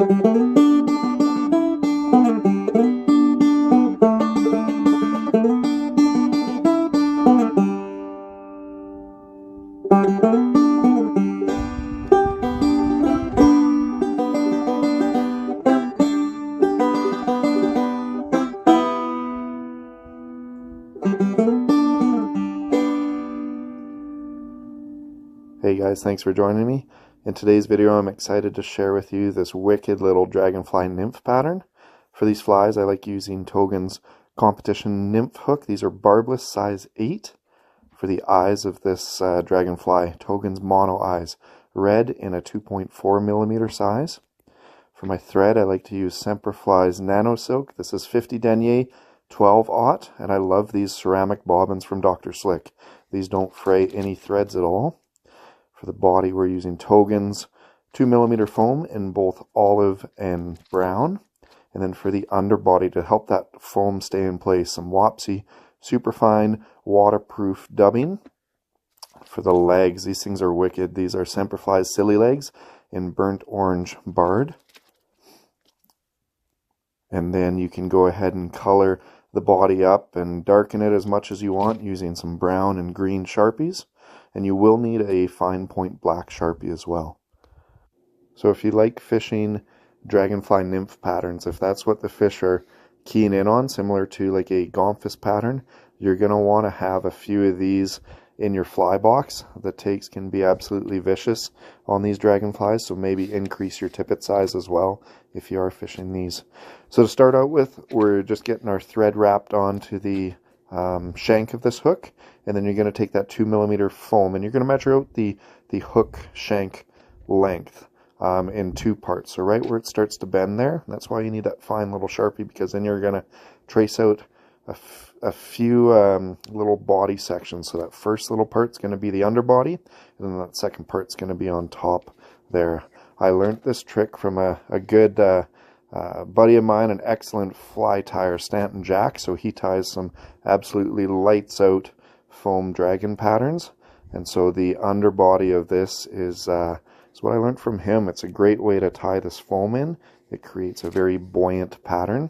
Hey guys, thanks for joining me. In today's video I'm excited to share with you this wicked little dragonfly nymph pattern. For these flies I like using Togen's competition nymph hook. These are barbless size 8 for the eyes of this dragonfly. Togen's mono eyes, red in a 2.4mm size. For my thread I like to use Semperfli's Nano Silk. This is 50 denier 12/0, and I love these ceramic bobbins from Dr. Slick. These don't fray any threads at all. For the body, we're using Togen's 2mm foam in both olive and brown. And then for the underbody, to help that foam stay in place, some Wapsi superfine waterproof dubbing. For the legs, these things are wicked. These are Semperfli's Silly Legs in burnt orange barred. And then you can go ahead and color the body up and darken it as much as you want using some brown and green Sharpies. And you will need a fine point black Sharpie as well. So if you like fishing dragonfly nymph patterns, if that's what the fish are keying in on, similar to like a Gomphis pattern, you're going to want to have a few of these in your fly box. The takes can be absolutely vicious on these dragonflies, so maybe increase your tippet size as well if you are fishing these. So to start out with, we're just getting our thread wrapped onto the shank of this hook, and then you're going to take that 2mm foam and you're going to measure out the hook shank length in 2 parts. So right where it starts to bend there, that's why you need that fine little Sharpie, because then you're going to trace out a few little body sections. So that first little part's going to be the underbody, and then that second part's going to be on top there. I learned this trick from a good buddy of mine, an excellent fly tyer, Stanton Jack. So he ties some absolutely lights out foam dragon patterns, and so the underbody of this is what I learned from him. It's a great way to tie this foam in. It creates a very buoyant pattern,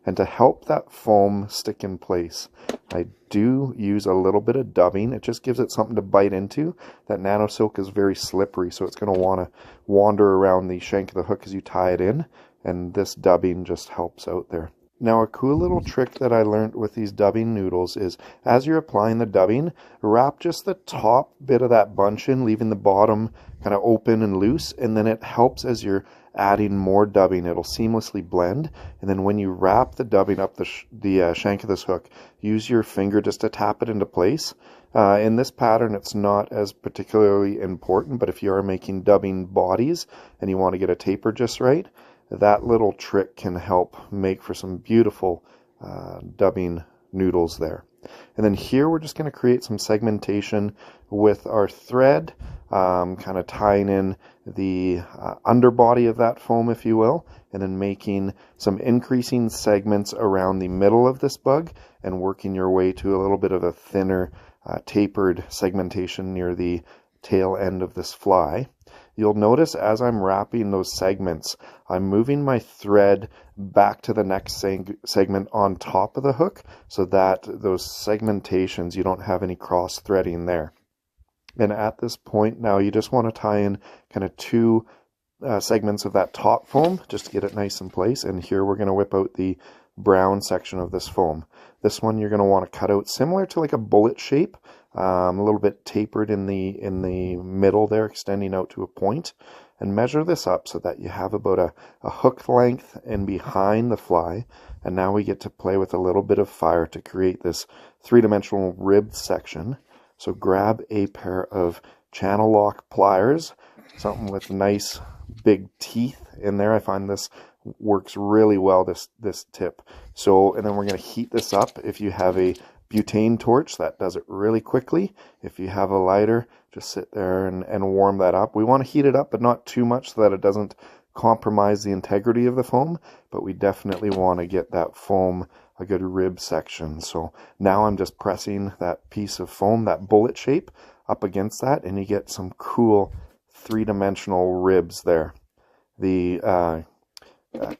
and to help that foam stick in place, I do use a little bit of dubbing. It just gives it something to bite into. That nano silk is very slippery, so it's going to want to wander around the shank of the hook as you tie it in, and this dubbing just helps out there. Now, a cool little trick that I learned with these dubbing noodles is, as you're applying the dubbing, wrap just the top bit of that bunch in, leaving the bottom kind of open and loose, and then it helps as you're adding more dubbing. It'll seamlessly blend, and then when you wrap the dubbing up the shank of this hook, use your finger just to tap it into place. In this pattern, it's not as particularly important, but if you are making dubbing bodies and you want to get a taper just right, that little trick can help make for some beautiful dubbing noodles there. And then here we're just going to create some segmentation with our thread, kind of tying in the underbody of that foam, if you will, and then making some increasing segments around the middle of this bug and working your way to a little bit of a thinner tapered segmentation near the tail end of this fly. You'll notice as I'm wrapping those segments, I'm moving my thread back to the next segment on top of the hook, so that those segmentations, you don't have any cross threading there. And at this point now, you just want to tie in kind of 2 segments of that top foam just to get it nice in place. And here we're going to whip out the brown section of this foam. This one you're going to want to cut out similar to like a bullet shape, a little bit tapered in the middle there, extending out to a point, and measure this up so that you have about a hook length in behind the fly. And now we get to play with a little bit of fire to create this 3-dimensional ribbed section. So grab a pair of channel lock pliers, something with nice big teeth in there. I find this works really well, this tip. So, and then we're going to heat this up. If you have a butane torch, that does it really quickly. If you have a lighter, just sit there and warm that up. We want to heat it up, but not too much so that it doesn't compromise the integrity of the foam, but we definitely want to get that foam a good rib section. So now I'm just pressing that piece of foam, that bullet shape, up against that, and you get some cool 3-dimensional ribs there. The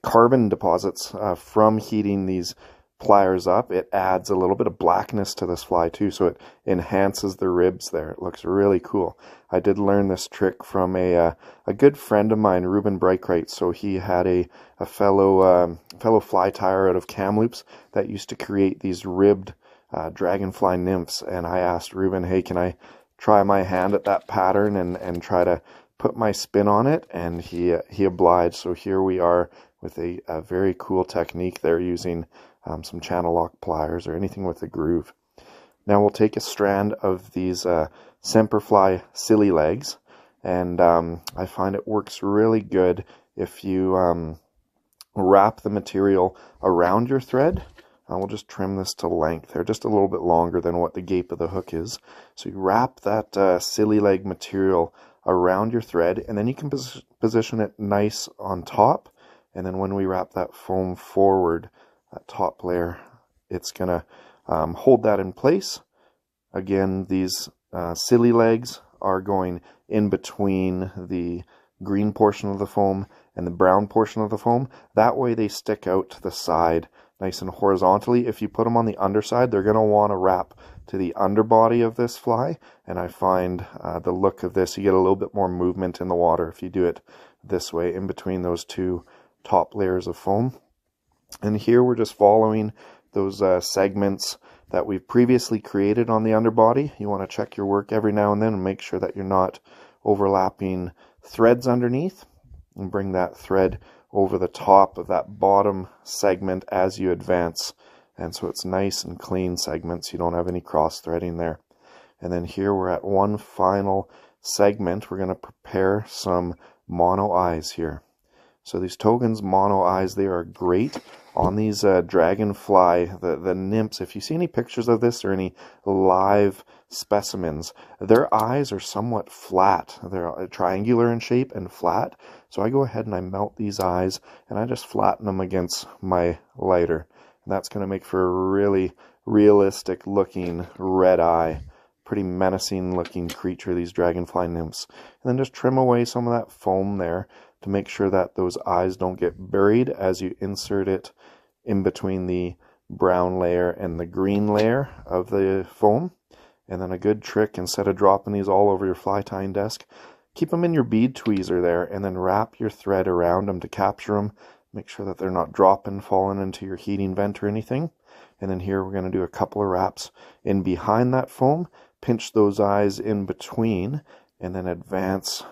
carbon deposits from heating these pliers up. It adds a little bit of blackness to this fly too, so it enhances the ribs there. It looks really cool. I did learn this trick from a good friend of mine, Ruben Breitkreitz. So he had a fellow fly tyer out of Kamloops that used to create these ribbed dragonfly nymphs, and I asked Ruben, hey, can I try my hand at that pattern and try to put my spin on it? And he obliged. So here we are with a very cool technique there, using some channel lock pliers or anything with a groove. Now we'll take a strand of these Semperfli silly legs, and I find it works really good if you wrap the material around your thread. We'll just trim this to length. They're just a little bit longer than what the gape of the hook is. So you wrap that silly leg material around your thread, and then you can position it nice on top. And then when we wrap that foam forward, that top layer, it's going to hold that in place. Again, these silly legs are going in between the green portion of the foam and the brown portion of the foam. That way they stick out to the side nice and horizontally. If you put them on the underside, they're going to want to wrap to the underbody of this fly, and I find the look of this, you get a little bit more movement in the water if you do it this way, in between those two top layers of foam. And here we're just following those segments that we've previously created on the underbody. You want to check your work every now and then and make sure that you're not overlapping threads underneath, and bring that thread over the top of that bottom segment as you advance. And so it's nice and clean segments. You don't have any cross threading there. And then here we're at one final segment. We're going to prepare some mono eyes here. So these Toggen's mono eyes, they are great on these dragonfly, the nymphs. If you see any pictures of this or any live specimens, their eyes are somewhat flat. They're triangular in shape and flat. So I go ahead and I melt these eyes and I just flatten them against my lighter. And that's going to make for a really realistic looking red eye. Pretty menacing looking creature, these dragonfly nymphs. And then just trim away some of that foam there to make sure that those eyes don't get buried as you insert it in between the brown layer and the green layer of the foam. And then a good trick, instead of dropping these all over your fly tying desk, keep them in your bead tweezer there, and then wrap your thread around them to capture them. Make sure that they're not dropping, falling into your heating vent or anything. And then here we're going to do a couple of wraps in behind that foam, pinch those eyes in between, and then advance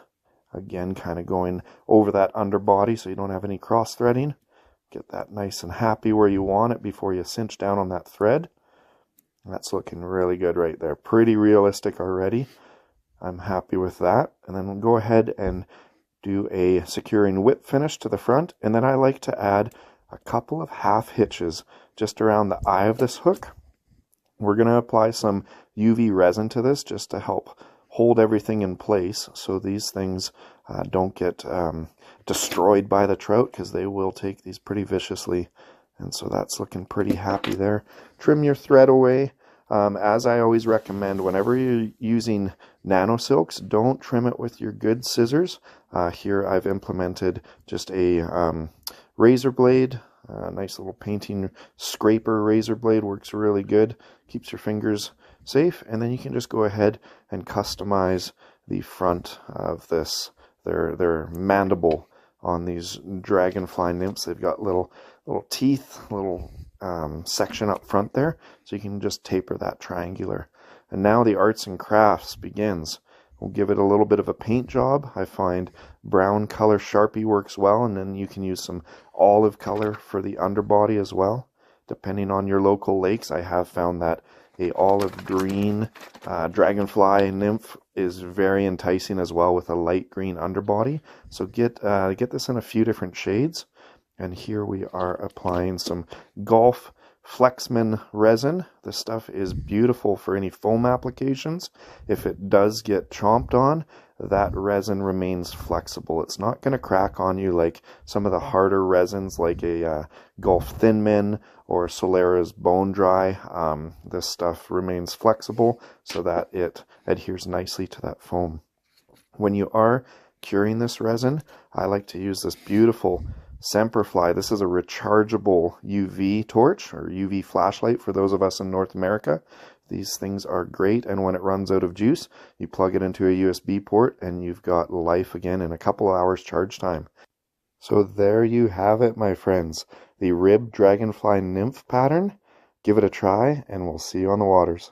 again, kind of going over that underbody so you don't have any cross threading. Get that nice and happy where you want it before you cinch down on that thread. That's looking really good right there. Pretty realistic already. I'm happy with that. And then we'll go ahead and do a securing whip finish to the front. And then I like to add a couple of half hitches just around the eye of this hook. We're going to apply some UV resin to this just to help hold everything in place so these things don't get destroyed by the trout, because they will take these pretty viciously. And so that's looking pretty happy there. Trim your thread away. As I always recommend, whenever you're using nano silks, don't trim it with your good scissors. Here I've implemented just a razor blade. Nice little painting scraper razor blade, works really good. Keeps your fingers safe. And then you can just go ahead and customize the front of this, their mandible on these dragonfly nymphs. They've got little teeth, little section up front there, so you can just taper that triangular. And now the arts and crafts begins. We'll give it a little bit of a paint job. I find brown color Sharpie works well, and then you can use some olive color for the underbody as well. Depending on your local lakes, I have found that a olive green dragonfly nymph is very enticing as well with a light green underbody. So get this in a few different shades. And here we are applying some Golf Flexman resin. This stuff is beautiful for any foam applications. If it does get chomped on, that resin remains flexible. It's not going to crack on you like some of the harder resins like a Gulf Thin Min or Solera's Bone Dry. This stuff remains flexible so that it adheres nicely to that foam. When you are curing this resin, I like to use this beautiful Semperfly, this is a rechargeable UV torch or UV flashlight for those of us in North America. These things are great, and when it runs out of juice, you plug it into a USB port and you've got life again in a couple of hours charge time. So there you have it, my friends, the rib dragonfly nymph pattern. Give it a try, and we'll see you on the waters.